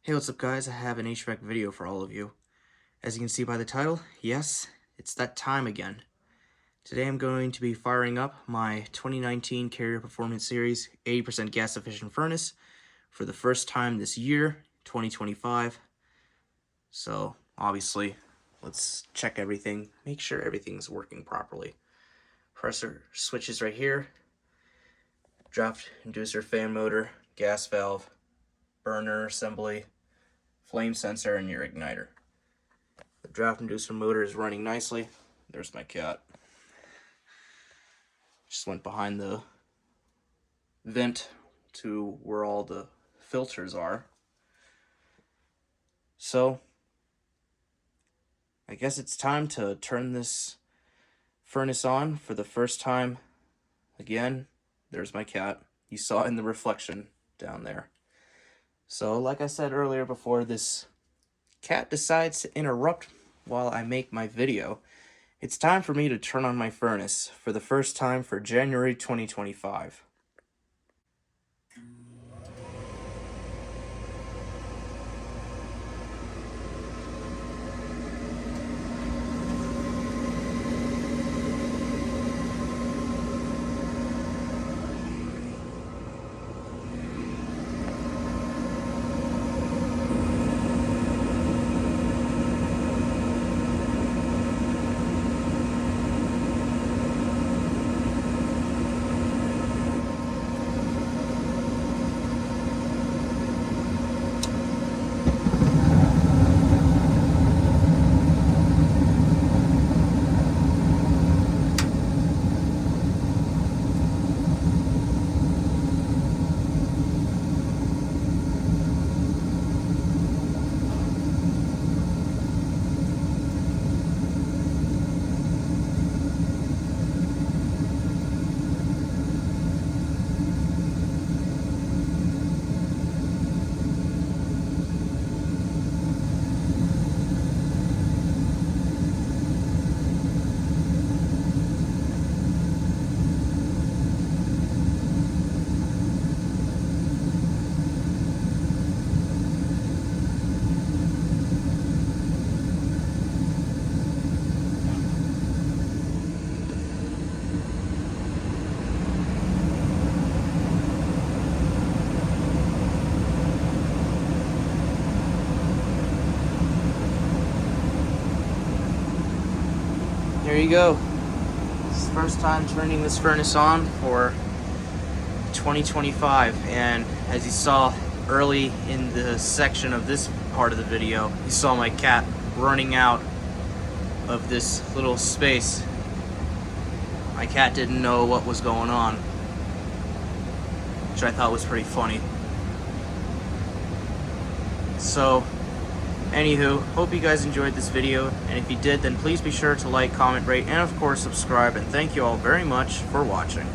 Hey, what's up guys? I have an HVAC video for all of you. As you can see by the title, yes, it's that time again. Today I'm going to be firing up my 2019 Carrier Performance Series 80% gas efficient furnace for the first time this year, 2025. So obviously, let's check everything, make sure everything's working properly. Pressure switches right here, draft inducer fan motor, gas valve, burner assembly, flame sensor, and your igniter. The draft inducer motor is running nicely. There's my cat. Just went behind the vent to where all the filters are. So I guess it's time to turn this furnace on for the first time. Again, there's my cat. You saw it in the reflection down there. So like I said earlier, before this cat decides to interrupt while I make my video, it's time for me to turn on my furnace for the first time for January 2025. There you go. This is the first time turning this furnace on for 2025, and as you saw early in the section of this part of the video, you saw my cat running out of this little space. My cat didn't know what was going on, which I thought was pretty funny. So anywho, hope you guys enjoyed this video, and if you did, then please be sure to like, comment, rate, and of course subscribe, and thank you all very much for watching.